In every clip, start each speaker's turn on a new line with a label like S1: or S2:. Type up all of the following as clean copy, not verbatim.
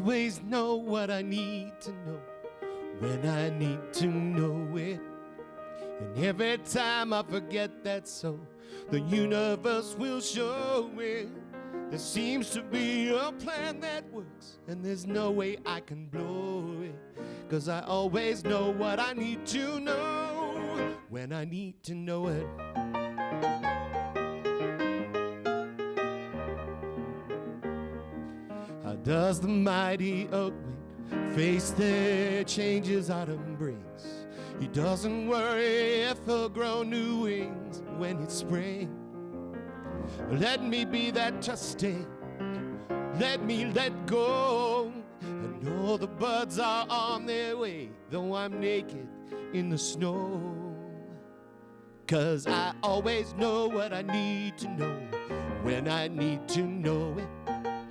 S1: always know what I need to know when I need to know it. And every time I forget that so, the universe will show it. There seems to be a plan that works, and there's no way I can blow it. 'Cause I always know what I need to know when I need to know it. How does the mighty oakwind face the changes autumn brings? He doesn't worry if he'll grow new wings when it's spring. Let me be that trusting, let me let go. I know the buds are on their way, though I'm naked in the snow. 'Cause I always know what I need to know when I need to know it.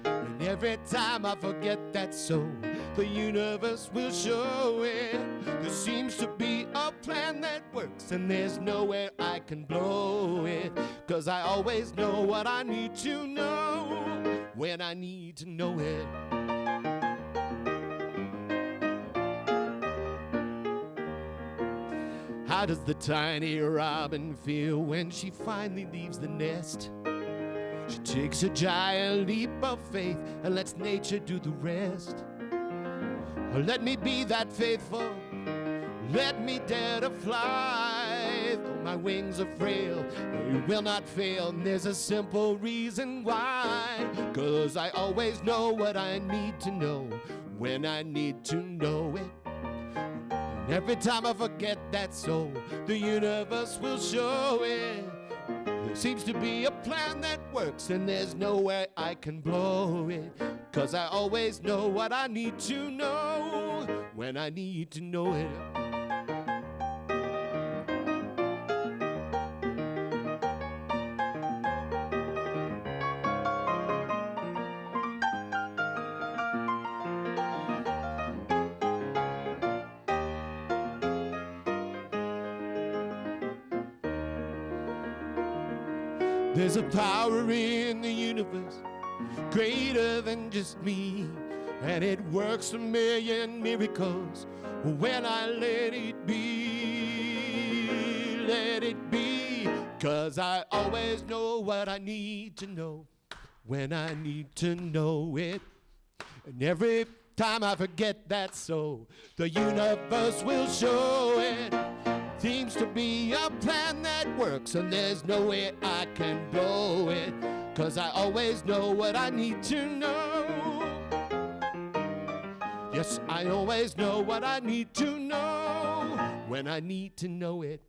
S1: And every time I forget that so, the universe will show it. There seems to be a plan that works, and there's nowhere I can blow it. 'Cause I always know what I need to know when I need to know it. How does the tiny robin feel when she finally leaves the nest? She takes a giant leap of faith and lets nature do the rest. Let me be that faithful, let me dare to fly. Though my wings are frail, they will not fail, and there's a simple reason why. 'Cause I always know what I need to know when I need to know it. And every time I forget that so, the universe will show it. There seems to be a plan that works, and there's nowhere I can blow it. 'Cause I always know what I need to know when I need to know it. There's a power in the universe greater than just me, and it works a million miracles when I let it be, let it be. 'Cause I always know what I need to know when I need to know it. And every time I forget that so, the universe will show it. Seems to be a plan that works, and there's no way I can blow it. 'Cause I always know what I need to know. Yes, I always know what I need to know when I need to know it.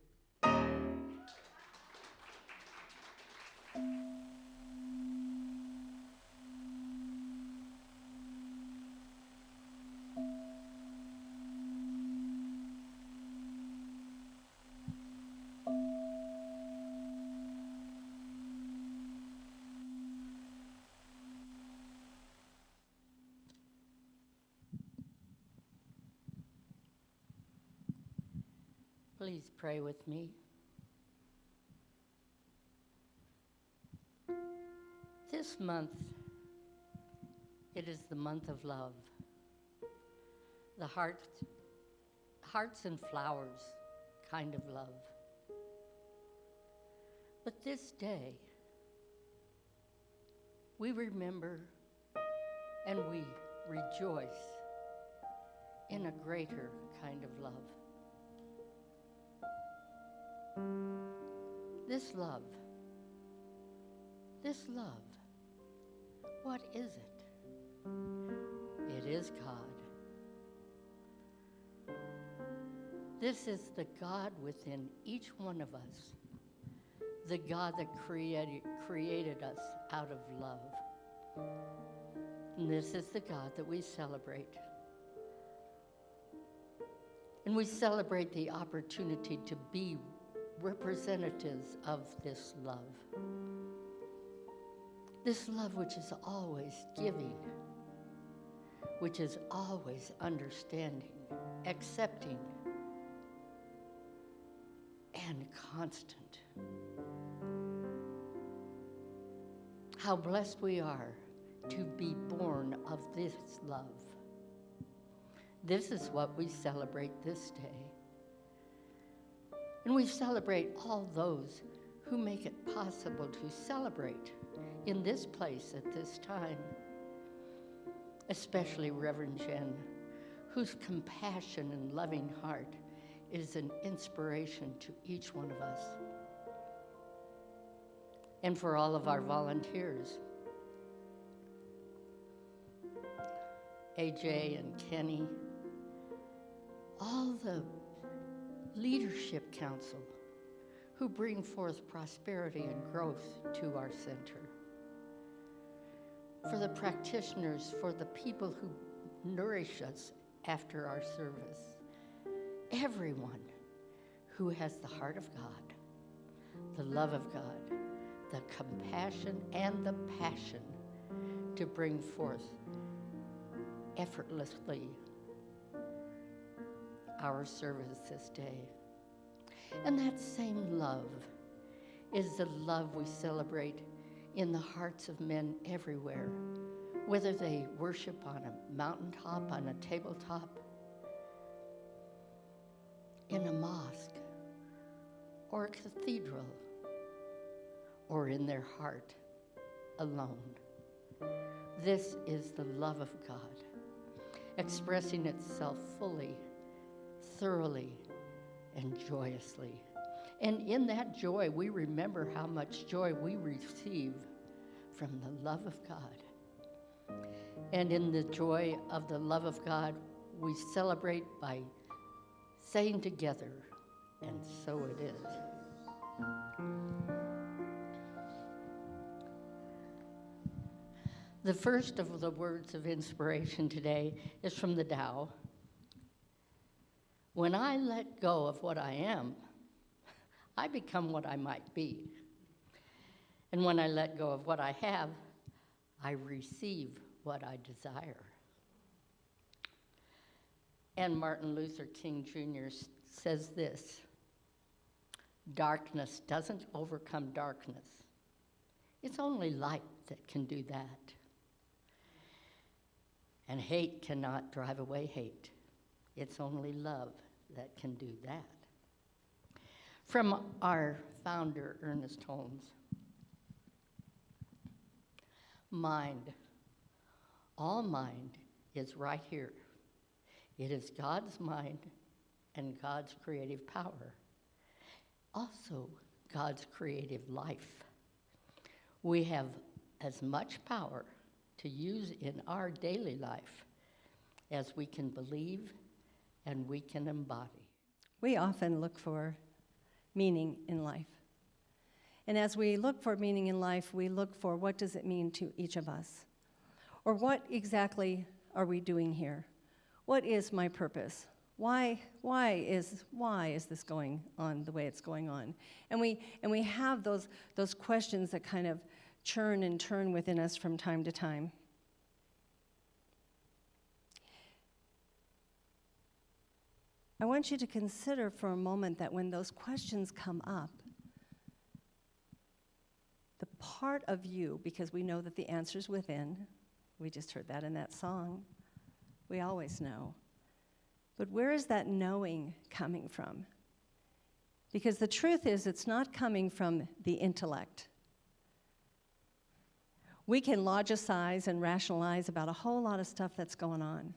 S2: Please pray with me. This month, it is the month of love. The hearts and flowers kind of love. But this day, we remember and we rejoice in a greater kind of love. This love, what is it? It is God. This is the God within each one of us, the God that created us out of love. And this is the God that we celebrate. And we celebrate the opportunity to be representatives of this love. This love which is always giving, which is always understanding, accepting, and constant. How blessed we are to be born of this love. This is what we celebrate this day. And we celebrate all those who make it possible to celebrate in this place at this time, especially Reverend Jen, whose compassion and loving heart is an inspiration to each one of us. And for all of our volunteers, AJ and Kenny, all the leadership council who bring forth prosperity and growth to our center. For the practitioners, for the people who nourish us after our service. Everyone who has the heart of God, the love of God, the compassion and the passion to bring forth effortlessly our service this day. And that same love is the love we celebrate in the hearts of men everywhere, whether they worship on a mountaintop, on a tabletop, in a mosque, or a cathedral, or in their heart alone. This is the love of God, expressing itself fully, thoroughly, and joyously. And in that joy, we remember how much joy we receive from the love of God. And in the joy of the love of God, we celebrate by saying together, and so it is. The first of the words of inspiration today is from the Tao. When I let go of what I am, I become what I might be. And when I let go of what I have, I receive what I desire. And Martin Luther King Jr. says this: darkness doesn't overcome darkness. It's only light that can do that. And hate cannot drive away hate. It's only love that can do that. From our founder, Ernest Holmes. Mind. All mind is right here. It is God's mind and God's creative power. Also, God's creative life. We have as much power to use in our daily life as we can believe and we can embody.
S3: We often look for meaning in life. And as we look for meaning in life, we look for what does it mean to each of us? Or what exactly are we doing here? What is my purpose? Why is this going on the way it's going on? And we have those questions that kind of churn and turn within us from time to time. I want you to consider for a moment that when those questions come up, the part of you, because we know that the answer's within, we just heard that in that song, we always know. But where is that knowing coming from? Because the truth is, it's not coming from the intellect. We can logicize and rationalize about a whole lot of stuff that's going on.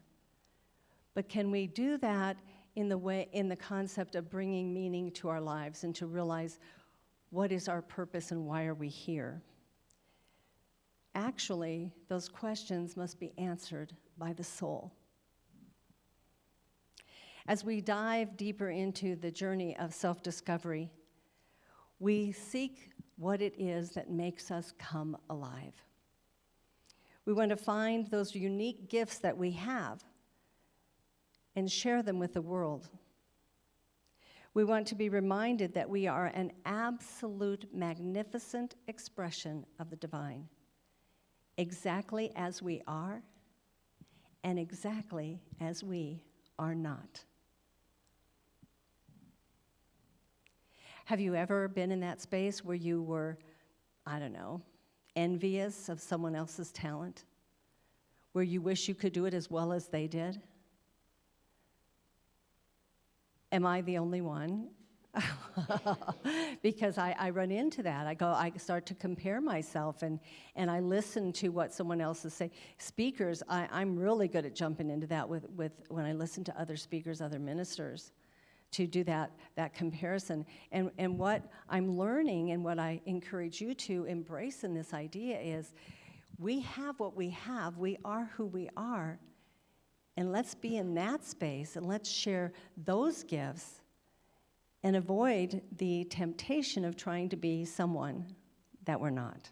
S3: But can we do that in the concept of bringing meaning to our lives and to realize what is our purpose and why are we here? Actually, those questions must be answered by the soul. As we dive deeper into the journey of self-discovery, we seek what it is that makes us come alive. We want to find those unique gifts that we have and share them with the world. We want to be reminded that we are an absolute, magnificent expression of the divine, exactly as we are and exactly as we are not. Have you ever been in that space where you were, envious of someone else's talent? Where you wish you could do it as well as they did? Am I the only one? Because I run into that. I start to compare myself, and I listen to what someone else is saying. Speakers, I'm really good at jumping into that with when I listen to other speakers, other ministers, to do that comparison. And what I'm learning and what I encourage you to embrace in this idea is we have what we have. We are who we are. And let's be in that space and let's share those gifts and avoid the temptation of trying to be someone that we're not.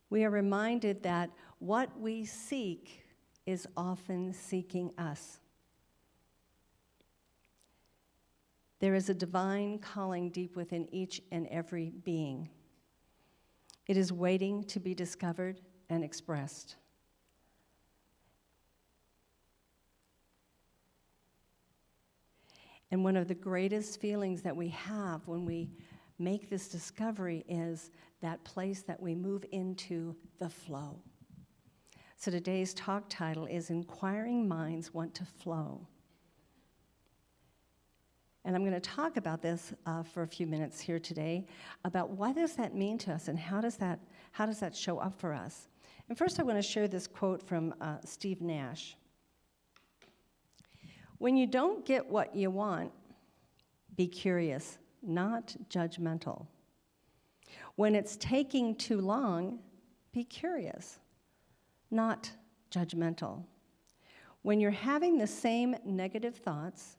S3: We are reminded that what we seek is often seeking us. There is a divine calling deep within each and every being. It is waiting to be discovered and expressed. And one of the greatest feelings that we have when we make this discovery is that place that we move into the flow. So today's talk title is Inquiring Minds Want to Flow. And I'm going to talk about this for a few minutes here today, about what does that mean to us and how does that show up for us. And first I want to share this quote from Steve Nash. When you don't get what you want, be curious, not judgmental. When it's taking too long, be curious, not judgmental. When you're having the same negative thoughts,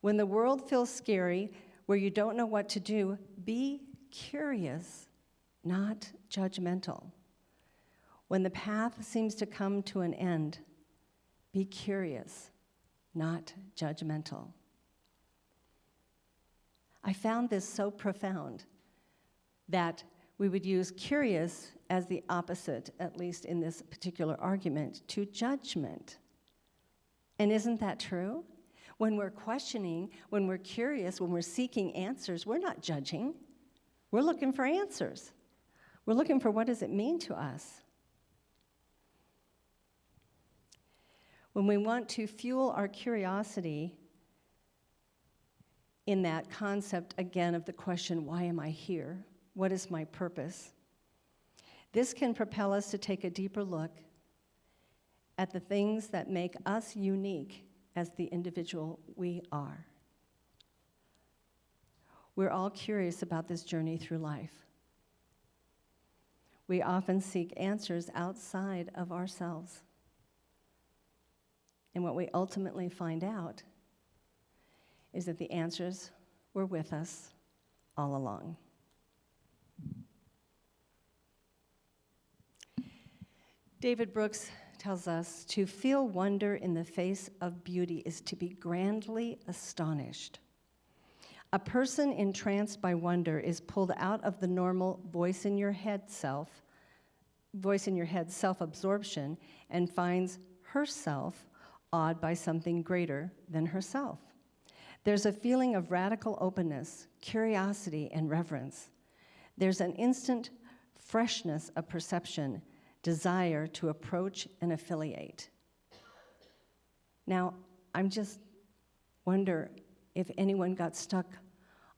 S3: when the world feels scary, where you don't know what to do, be curious, not judgmental. When the path seems to come to an end, be curious, not judgmental. I found this so profound that we would use curious as the opposite, at least in this particular argument, to judgment. And isn't that true? When we're questioning, when we're curious, when we're seeking answers, we're not judging. We're looking for answers. We're looking for what does it mean to us. When we want to fuel our curiosity in that concept, again, of the question, why am I here? What is my purpose? This can propel us to take a deeper look at the things that make us unique as the individual we are. We're all curious about this journey through life. We often seek answers outside of ourselves. And what we ultimately find out is that the answers were with us all along. David Brooks tells us to feel wonder in the face of beauty is to be grandly astonished. A person entranced by wonder is pulled out of the normal voice in your head self-absorption and finds herself awed by something greater than herself. There's a feeling of radical openness, curiosity, and reverence. There's an instant freshness of perception, desire to approach and affiliate. Now, I'm just wonder if anyone got stuck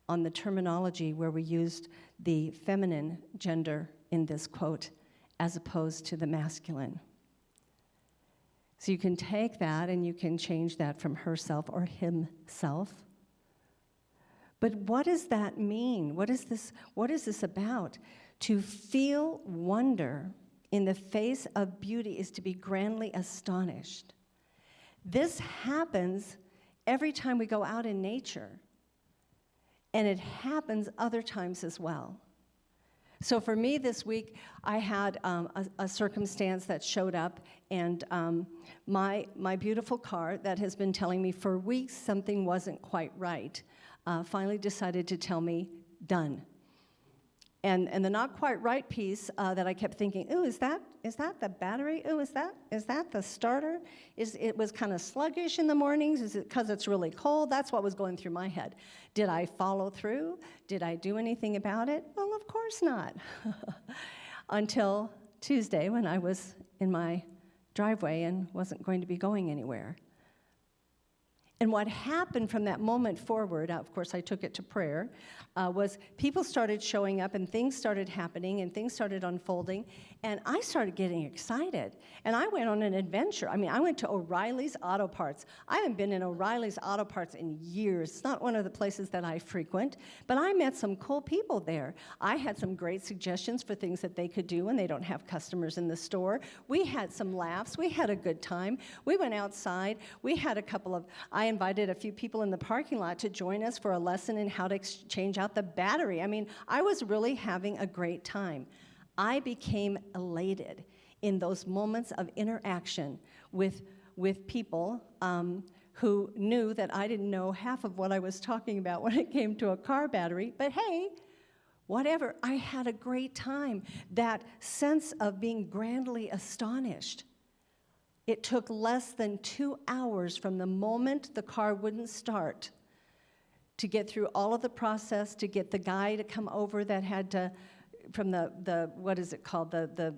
S3: on the terminology where we used the feminine gender in this quote as opposed to the masculine. So you can take that and you can change that from herself or himself. But what does that mean? What is this about? To feel wonder in the face of beauty is to be grandly astonished. This happens every time we go out in nature, and it happens other times as well. So for me this week, I had a circumstance that showed up, and my beautiful car that has been telling me for weeks something wasn't quite right, finally decided to tell me, done. And the not quite right piece that I kept thinking, ooh, is that the battery? Ooh, is that the starter? It was kind of sluggish in the mornings. Is it because it's really cold? That's what was going through my head. Did I follow through? Did I do anything about it? Well, of course not. Until Tuesday when I was in my driveway and wasn't going to be going anywhere. And what happened from that moment forward, of course I took it to prayer, was people started showing up and things started happening and things started unfolding, and I started getting excited. And I went on an adventure. I mean, I went to O'Reilly's Auto Parts. I haven't been in O'Reilly's Auto Parts in years. It's not one of the places that I frequent, but I met some cool people there. I had some great suggestions for things that they could do when they don't have customers in the store. We had some laughs. We had a good time. We went outside. We had I invited a few people in the parking lot to join us for a lesson in how to change out the battery. I mean, I was really having a great time. I became elated in those moments of interaction with people who knew that I didn't know half of what I was talking about when it came to a car battery, but hey, whatever, I had a great time. That sense of being grandly astonished. It took less than 2 hours from the moment the car wouldn't start to get through all of the process, to get the guy to come over that had to, from the what is it called, the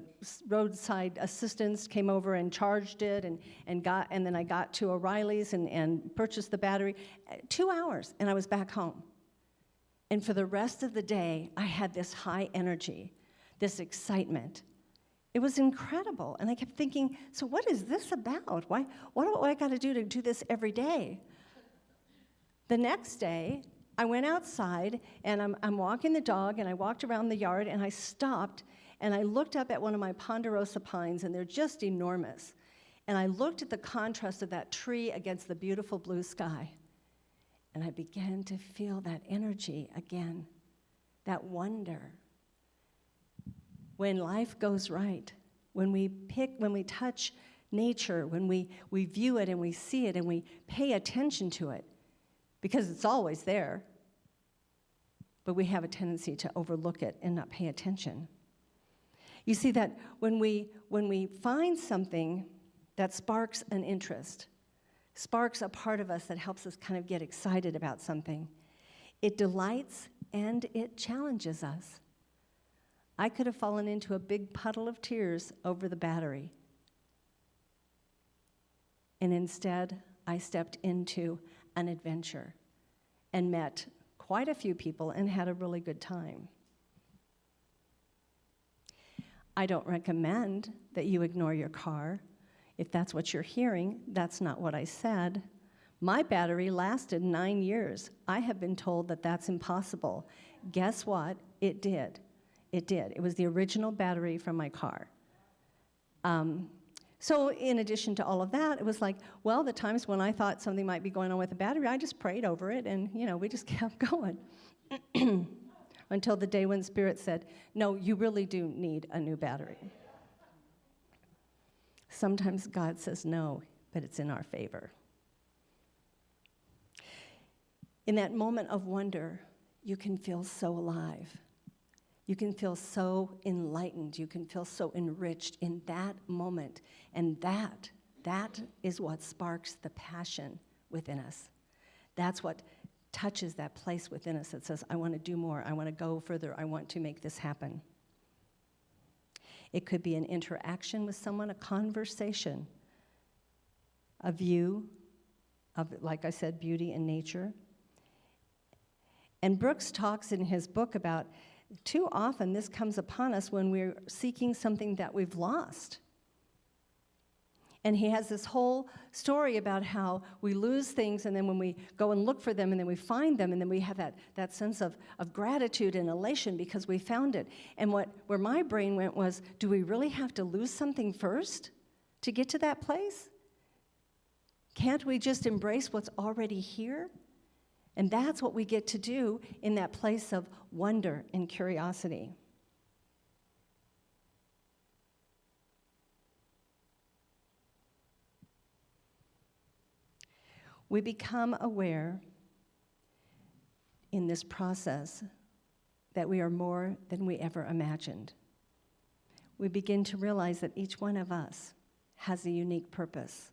S3: roadside assistance came over and charged it, and then I got to O'Reilly's and purchased the battery. 2 hours, and I was back home. And for the rest of the day, I had this high energy, this excitement. It was incredible, and I kept thinking, so what is this about? What do I got to do this every day? The next day, I went outside, and I'm walking the dog, and I walked around the yard, and I stopped, and I looked up at one of my ponderosa pines, and they're just enormous. And I looked at the contrast of that tree against the beautiful blue sky, and I began to feel that energy again, that wonder. When life goes right, when we touch nature, when we view it and we see it and we pay attention to it, because it's always there, but we have a tendency to overlook it and not pay attention. You see that when we find something that sparks an interest, sparks a part of us that helps us kind of get excited about something, it delights and it challenges us. I could have fallen into a big puddle of tears over the battery. And instead, I stepped into an adventure and met quite a few people and had a really good time. I don't recommend that you ignore your car. If that's what you're hearing, that's not what I said. My battery lasted 9 years. I have been told that that's impossible. Guess what? It did. It did. It was the original battery from my car. So in addition to all of that, it was like, well, the times when I thought something might be going on with the battery, I just prayed over it, and we just kept going. Until the day when Spirit said, no, you really do need a new battery. Sometimes God says no, but it's in our favor. In that moment of wonder, you can feel so alive. You can feel so enlightened. You can feel so enriched in that moment. And that is what sparks the passion within us. That's what touches that place within us that says, I want to do more. I want to go further. I want to make this happen. It could be an interaction with someone, a conversation, a view of, like I said, beauty and nature. And Brooks talks in his book about too often this comes upon us when we're seeking something that we've lost. And he has this whole story about how we lose things, and then when we go and look for them, and then we find them, and then we have that sense of gratitude and elation because we found it. And where my brain went was, do we really have to lose something first to get to that place? Can't we just embrace what's already here? And that's what we get to do in that place of wonder and curiosity. We become aware in this process that we are more than we ever imagined. We begin to realize that each one of us has a unique purpose.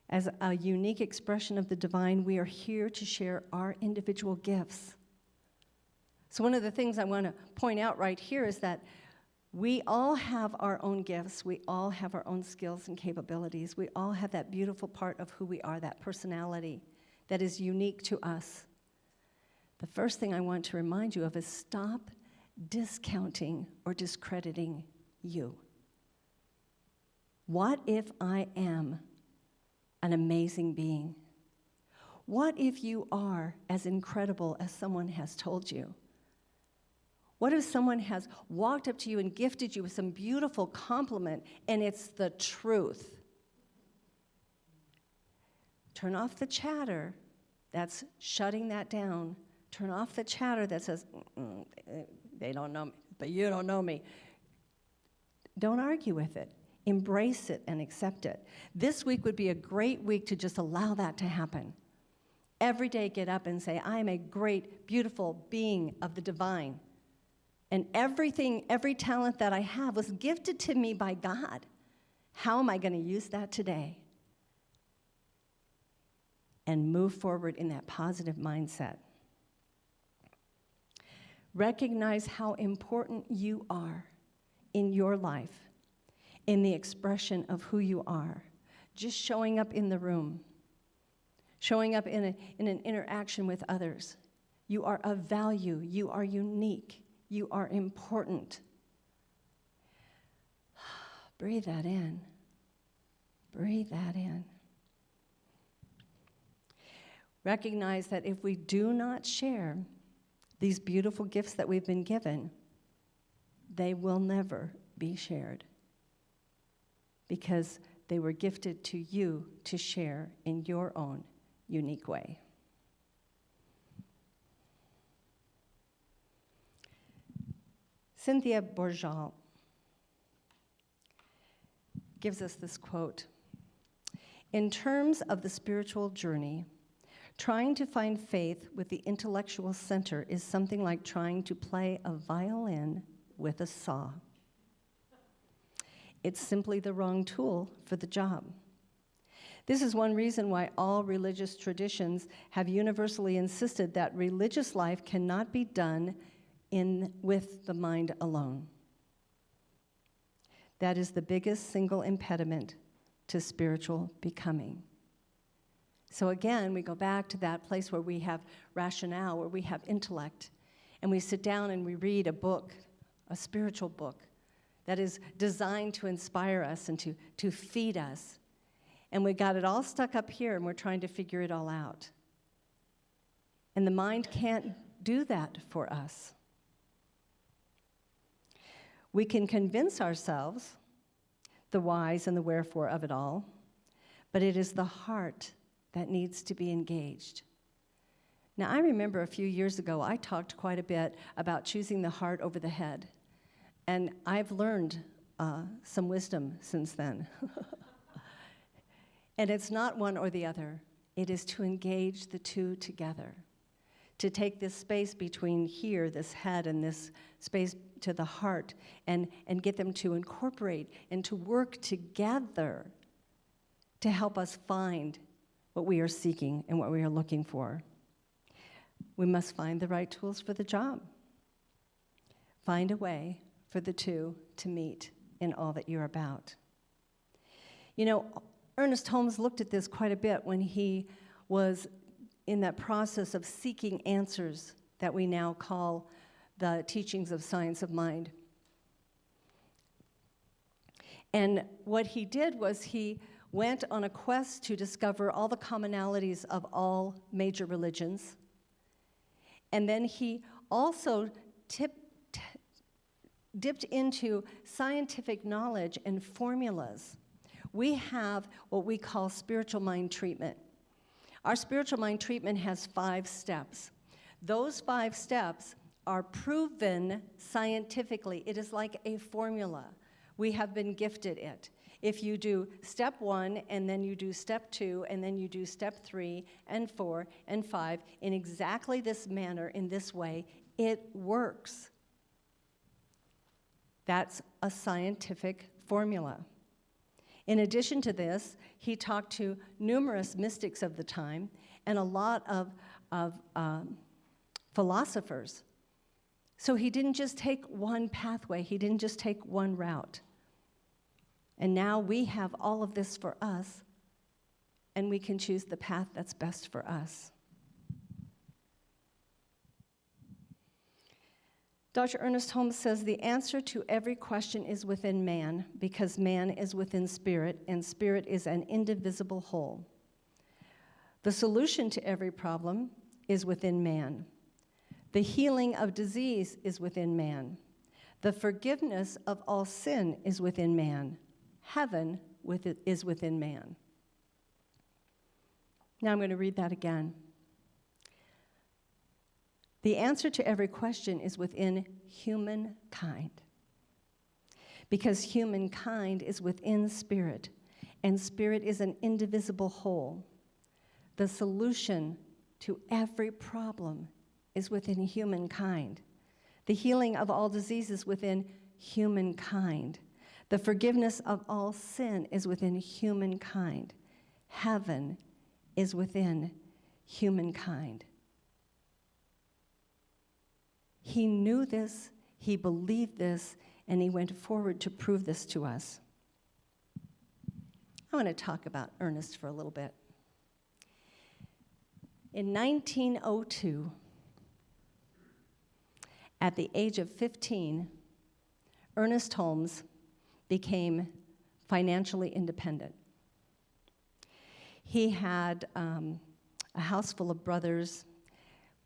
S3: As a unique expression of the divine, we are here to share our individual gifts. So one of the things I want to point out right here is that We all have our own gifts. We all have our own skills and capabilities. We all have that beautiful part of who we are, that personality that is unique to us. The first thing I want to remind you of is stop discounting or discrediting you. What if I am an amazing being? What if you are as incredible as someone has told you? What if someone has walked up to you and gifted you with some beautiful compliment and it's the truth? Turn off the chatter that's shutting that down. Turn off the chatter that says, they don't know me, but you don't know me. Don't argue with it. Embrace it and accept it. This week would be a great week to just allow that to happen. Every day get up and say, I am a great, beautiful being of the divine. And everything, every talent that I have was gifted to me by God. How am I going to use that today? And move forward in that positive mindset. Recognize how important you are in your life, in the expression of who you are. Just showing up in the room, showing up in an interaction with others. You are of value. You are unique. You are important. Breathe that in. Breathe that in. Recognize that if we do not share these beautiful gifts that we've been given, they will never be shared because they were gifted to you to share in your own unique way. Cynthia Bourgeault gives us this quote. In terms of the spiritual journey, trying to find faith with the intellectual center is something like trying to play a violin with a saw. It's simply the wrong tool for the job. This is one reason why all religious traditions have universally insisted that religious life cannot be done with the mind alone. That is the biggest single impediment to spiritual becoming. So again, we go back to that place where we have rationale, where we have intellect, and we sit down and we read a book, a spiritual book, that is designed to inspire us and to feed us. And we got it all stuck up here, and we're trying to figure it all out. And the mind can't do that for us. We can convince ourselves the whys and the wherefore of it all, but it is the heart that needs to be engaged. Now, I remember a few years ago, I talked quite a bit about choosing the heart over the head, and I've learned some wisdom since then. And it's not one or the other. It is to engage the two together, to take this space between here, this head, and this space to the heart, and get them to incorporate and to work together to help us find what we are seeking and what we are looking for. We must find the right tools for the job. Find a way for the two to meet in all that you're about. You know, Ernest Holmes looked at this quite a bit when he was in that process of seeking answers that we now call the teachings of science of mind. And what he did was he went on a quest to discover all the commonalities of all major religions. And then he also dipped into scientific knowledge and formulas. We have what we call spiritual mind treatment. Our spiritual mind treatment has 5 steps. Those 5 steps are proven scientifically. It is like a formula. We have been gifted it. If you do step 1, and then you do step 2, and then you do step 3, and 4, and 5, in exactly this manner, in this way, it works. That's a scientific formula. In addition to this, he talked to numerous mystics of the time and a lot of philosophers So he didn't just take one pathway, he didn't just take one route. And now we have all of this for us, and we can choose the path that's best for us. Dr. Ernest Holmes says the answer to every question is within man, because man is within spirit, and spirit is an indivisible whole. The solution to every problem is within man. The healing of disease is within man. The forgiveness of all sin is within man. Heaven is within man. Now I'm going to read that again. The answer to every question is within humankind, because humankind is within spirit, and spirit is an indivisible whole. The solution to every problem is within humankind. The healing of all diseases within humankind. The forgiveness of all sin is within humankind. Heaven is within humankind. He knew this, he believed this, and he went forward to prove this to us. I want to talk about Ernest for a little bit. In 1902, at the age of 15, Ernest Holmes became financially independent. He had a house full of brothers,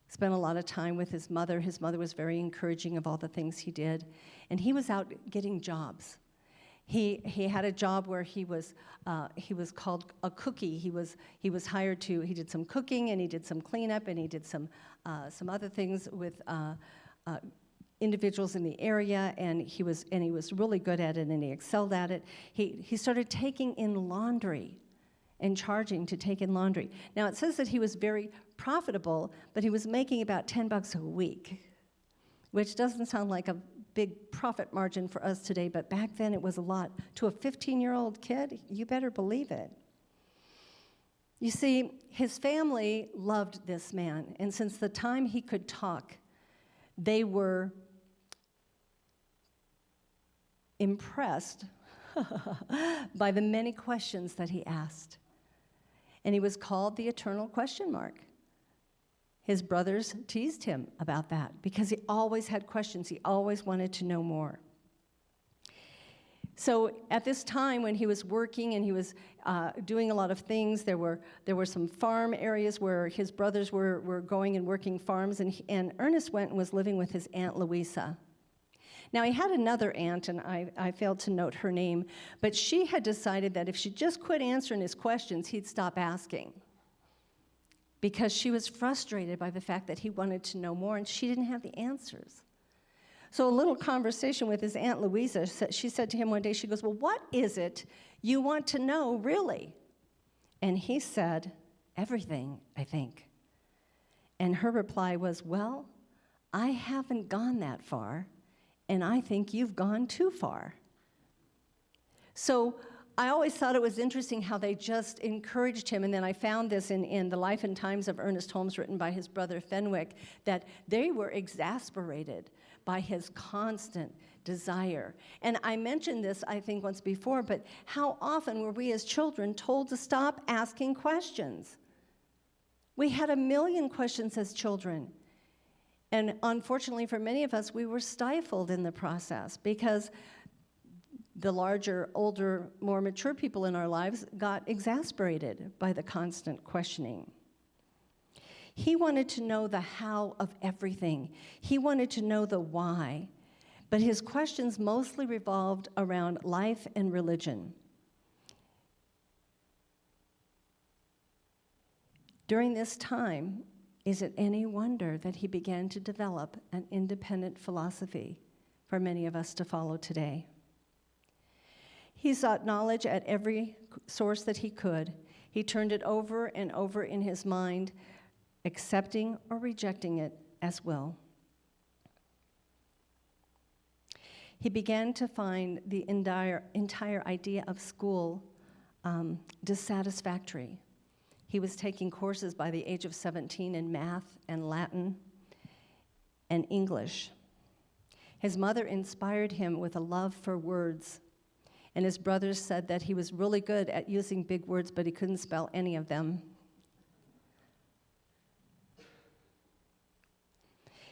S3: spent a lot of time with his mother. His mother was very encouraging of all the things he did, and he was out getting jobs. He had a job where he was called a cookie. He was hired to. He did some cooking, and he did some cleanup, and he did some other things with individuals in the area, and he was really good at it, and he excelled at it. He started taking in laundry and charging to take in laundry. Now, it says that he was very profitable, but he was making about $10 a week, which doesn't sound like a big profit margin for us today, but back then it was a lot. To a 15-year-old kid, you better believe it. You see, his family loved this man, and since the time he could talk, they were impressed by the many questions that he asked. And he was called the eternal question mark. His brothers teased him about that because he always had questions. He always wanted to know more. So at this time when he was working and he was doing a lot of things, there were some farm areas where his brothers were going and working farms, and Ernest went and was living with his Aunt Louisa. Now, he had another aunt, and I failed to note her name, but she had decided that if she just quit answering his questions, he'd stop asking, because she was frustrated by the fact that he wanted to know more, and she didn't have the answers. So a little conversation with his Aunt Louisa, she said to him one day, she goes, "Well, what is it you want to know, really?" And he said, "Everything, I think." And her reply was, "Well, I haven't gone that far, and I think you've gone too far." So I always thought it was interesting how they just encouraged him, and then I found this in The Life and Times of Ernest Holmes, written by his brother Fenwick, that they were exasperated by his constant desire. And I mentioned this, I think, once before, but how often were we as children told to stop asking questions? We had a million questions as children. And unfortunately for many of us, we were stifled in the process because the larger, older, more mature people in our lives got exasperated by the constant questioning. He wanted to know the how of everything. He wanted to know the why. But his questions mostly revolved around life and religion. During this time, is it any wonder that he began to develop an independent philosophy for many of us to follow today? He sought knowledge at every source that he could. He turned it over and over in his mind, accepting or rejecting it as will. He began to find the entire idea of school dissatisfactory. He was taking courses by the age of 17 in math and Latin and English. His mother inspired him with a love for words, and his brothers said that he was really good at using big words, but he couldn't spell any of them.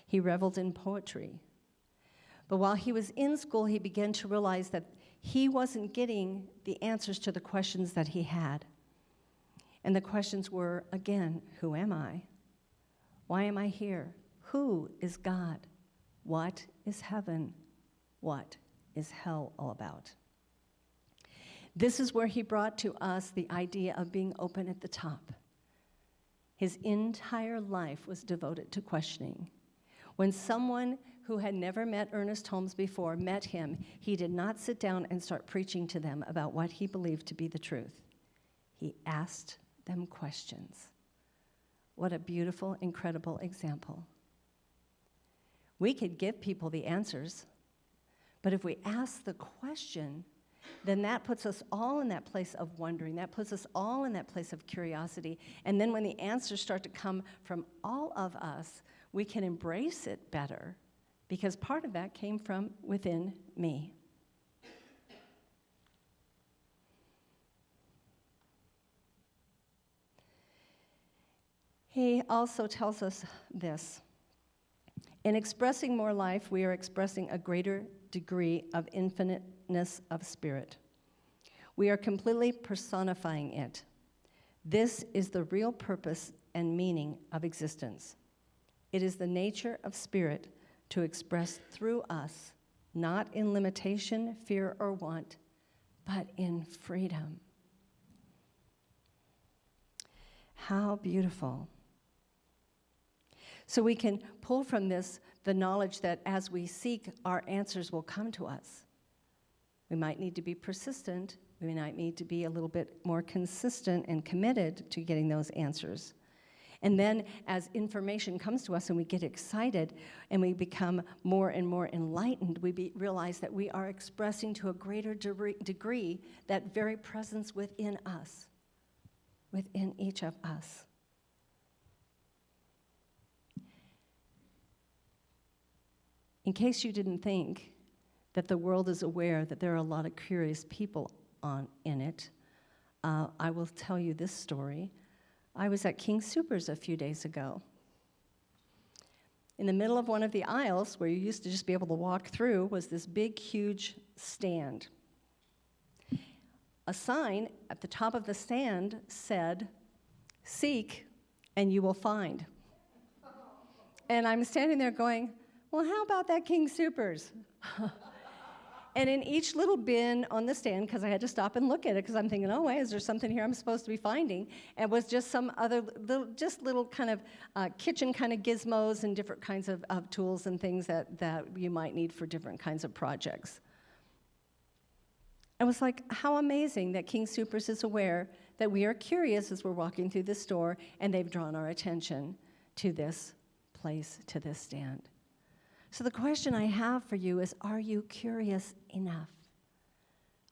S3: He reveled in poetry. But while he was in school, he began to realize that he wasn't getting the answers to the questions that he had. And the questions were, again, who am I? Why am I here? Who is God? What is heaven? What is hell all about? This is where he brought to us the idea of being open at the top. His entire life was devoted to questioning. When someone who had never met Ernest Holmes before met him, he did not sit down and start preaching to them about what he believed to be the truth. He asked them questions. What a beautiful, incredible example. We could give people the answers, but if we ask the question, then that puts us all in that place of wondering. That puts us all in that place of curiosity. And then when the answers start to come from all of us, we can embrace it better, because part of that came from within me. He also tells us this. In expressing more life, we are expressing a greater degree of infiniteness of spirit. We are completely personifying it. This is the real purpose and meaning of existence. It is the nature of spirit to express through us, not in limitation, fear, or want, but in freedom. How beautiful. So we can pull from this the knowledge that as we seek, our answers will come to us. We might need to be persistent. We might need to be a little bit more consistent and committed to getting those answers. And then as information comes to us and we get excited and we become more and more enlightened, we realize that we are expressing to a greater degree that very presence within us, within each of us. In case you didn't think that the world is aware that there are a lot of curious people in it, I will tell you this story. I was at King Soopers a few days ago. In the middle of one of the aisles, where you used to just be able to walk through, was this big, huge stand. A sign at the top of the stand said, "Seek and you will find." And I'm standing there going, well, how about that King Soopers? And in each little bin on the stand, because I had to stop and look at it, because I'm thinking, oh, wait, is there something here I'm supposed to be finding? And it was just some other little kind of kitchen kind of gizmos and different kinds of tools and things that you might need for different kinds of projects. I was like, how amazing that King Soopers is aware that we are curious as we're walking through this store, and they've drawn our attention to this place, to this stand. So the question I have for you is, are you curious enough?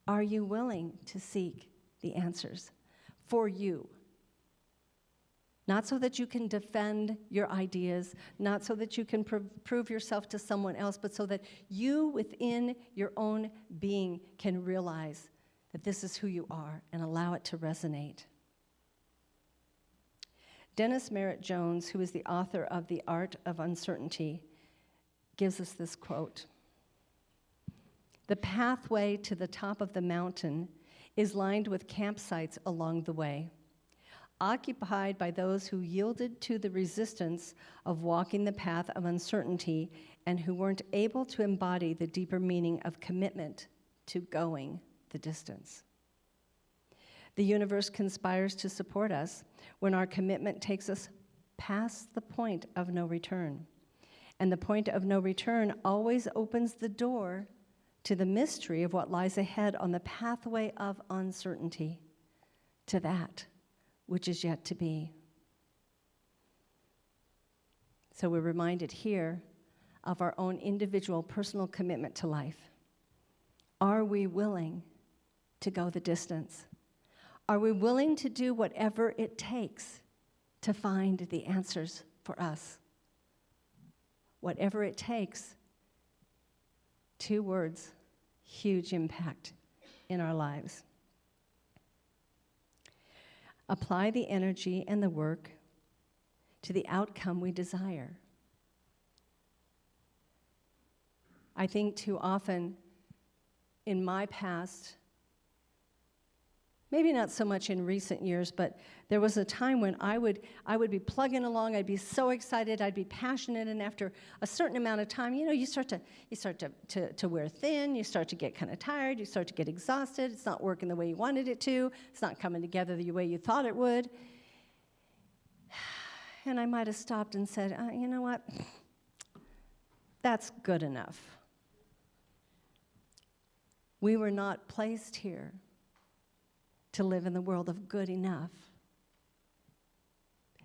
S3: Are you willing to seek the answers for you? Not so that you can defend your ideas, not so that you can prove yourself to someone else, but so that you within your own being can realize that this is who you are and allow it to resonate. Dennis Merritt Jones, who is the author of The Art of Uncertainty, gives us this quote. The pathway to the top of the mountain is lined with campsites along the way, occupied by those who yielded to the resistance of walking the path of uncertainty and who weren't able to embody the deeper meaning of commitment to going the distance. The universe conspires to support us when our commitment takes us past the point of no return. And the point of no return always opens the door to the mystery of what lies ahead on the pathway of uncertainty, to that which is yet to be. So we're reminded here of our own individual personal commitment to life. Are we willing to go the distance? Are we willing to do whatever it takes to find the answers for us? Whatever it takes 2 words, huge impact in our lives. Apply the energy and the work to the outcome we desire. I think too often in my past, maybe not so much in recent years, but there was a time when I would be plugging along. I'd be so excited. I'd be passionate, and after a certain amount of time, you start to wear thin. You start to get kind of tired. You start to get exhausted. It's not working the way you wanted it to. It's not coming together the way you thought it would. And I might have stopped and said, you know what? That's good enough. We were not placed here to live in the world of good enough.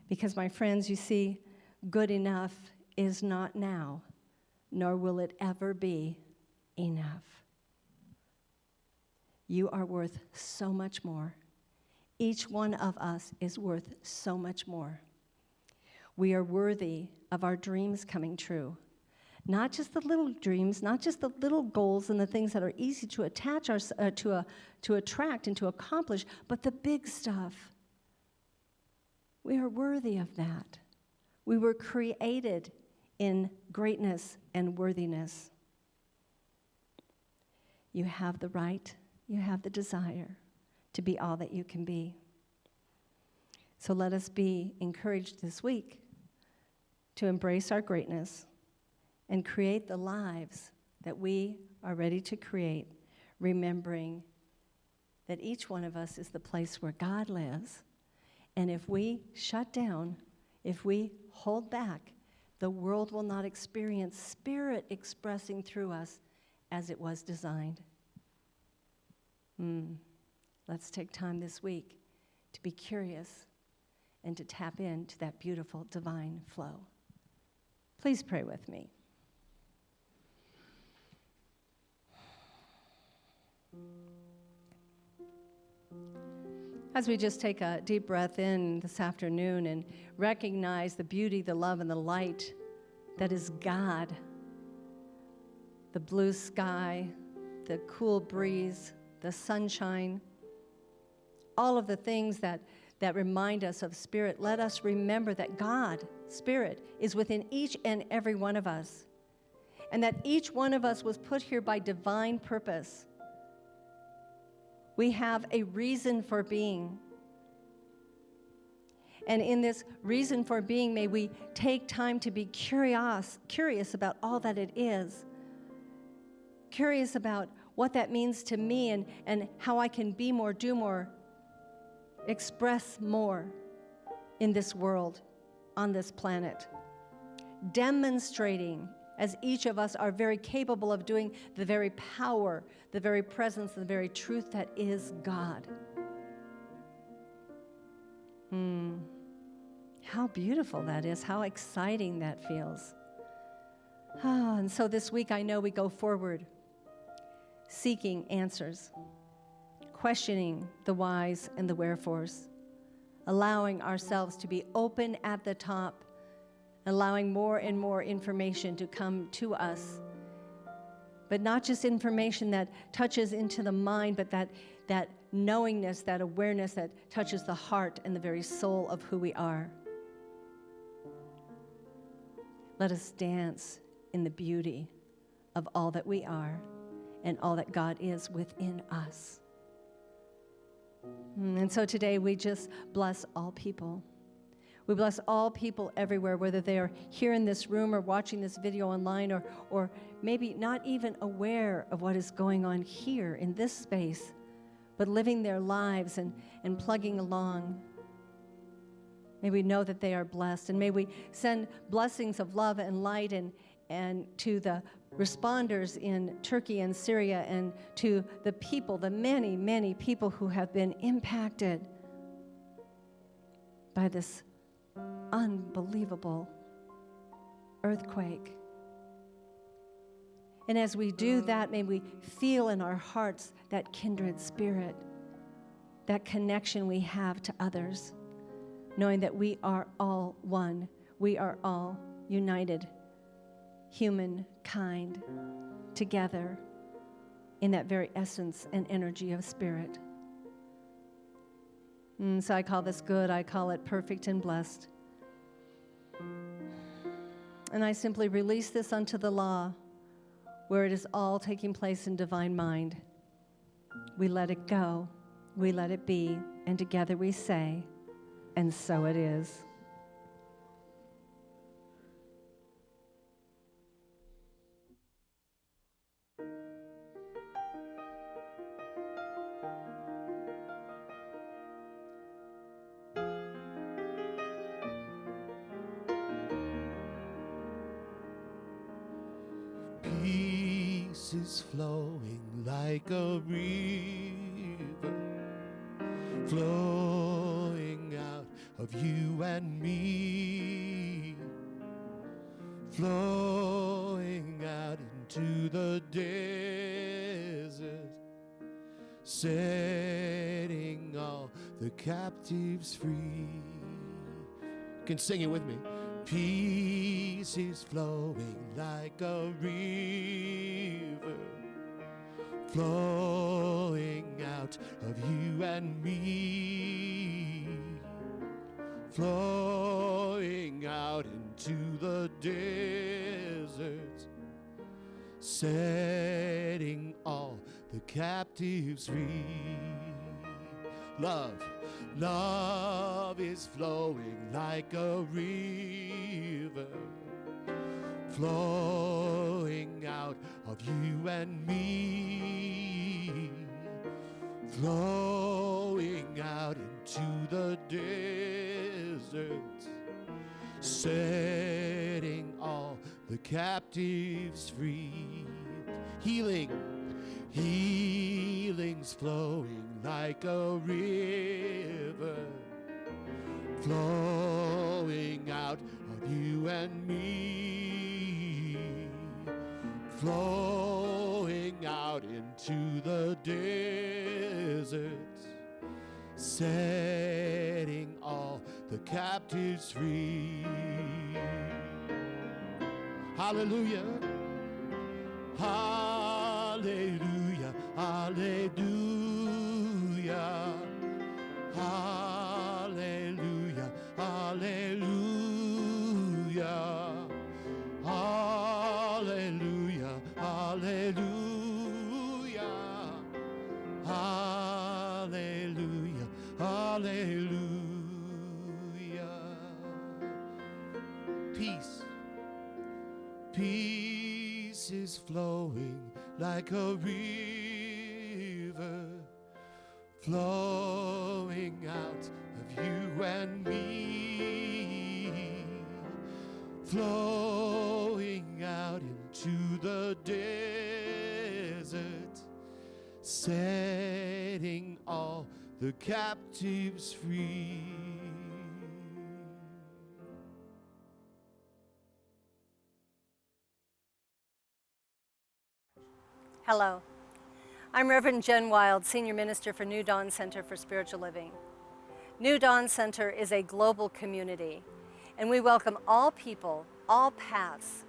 S3: Because, my friends, you see, good enough is not now, nor will it ever be enough. You are worth so much more. Each one of us is worth so much more. We are worthy of our dreams coming true. Not just the little dreams, not just the little goals and the things that are easy to attach to attract and to accomplish, but the big stuff. We are worthy of that. We were created in greatness and worthiness. You have the right, you have the desire to be all that you can be. So let us be encouraged this week to embrace our greatness and create the lives that we are ready to create, remembering that each one of us is the place where God lives. And if we shut down, if we hold back, the world will not experience Spirit expressing through us as it was designed. Let's take time this week to be curious and to tap into that beautiful divine flow. Please pray with me. As we just take a deep breath in this afternoon and recognize the beauty, the love, and the light that is God, the blue sky, the cool breeze, the sunshine, all of the things that remind us of Spirit, let us remember that God, Spirit, is within each and every one of us, and that each one of us was put here by divine purpose. We have a reason for being. And in this reason for being, may we take time to be curious about all that it is, curious about what that means to me and how I can be more, do more, express more in this world, on this planet, demonstrating as each of us are very capable of doing the very power, the very presence, the very truth that is God. How beautiful that is, how exciting that feels. And so this week I know we go forward seeking answers, questioning the whys and the wherefores, allowing ourselves to be open at the top, allowing more and more information to come to us. But not just information that touches into the mind, but that knowingness, that awareness that touches the heart and the very soul of who we are. Let us dance in the beauty of all that we are and all that God is within us. And so today we just bless all people. We bless all people everywhere, whether they are here in this room or watching this video online or maybe not even aware of what is going on here in this space, but living their lives and plugging along. May we know that they are blessed, and may we send blessings of love and light and to the responders in Turkey and Syria and to the people, the many, many people who have been impacted by this unbelievable earthquake. And as we do that, may we feel in our hearts that kindred spirit, that connection we have to others, knowing that we are all one. We are all united, humankind, together in that very essence and energy of spirit. So I call this good. I call it perfect and blessed. And I simply release this unto the law, where it is all taking place in divine mind. We let it go. We let it be. And together we say, and so it is.
S1: Peace is flowing like a river, flowing out of you and me, flowing out into the desert, setting all the captives free. You can sing it with me. Peace is flowing like a river, flowing out of you and me, flowing out into the desert, setting all the captives free. Love is flowing like a river, flowing out of you and me, flowing out into the desert, setting all the captives free. Healing's flowing like a river, flowing out of you and me, flowing out into the desert, setting all the captives free. Hallelujah. Hallelujah, hallelujah, hallelujah, hallelujah, hallelujah, hallelujah, hallelujah, hallelujah. Peace is flowing like a river, flowing out of you and me, flowing out into the desert, setting all the captives free.
S4: Hello, I'm Reverend Jen Wild, Senior Minister for New Dawn Center for Spiritual Living. New Dawn Center is a global community, and we welcome all people, all paths,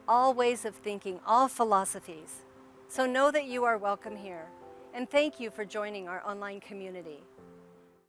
S4: all ways of thinking, all philosophies. So know that you are welcome here, and thank you for joining our online community.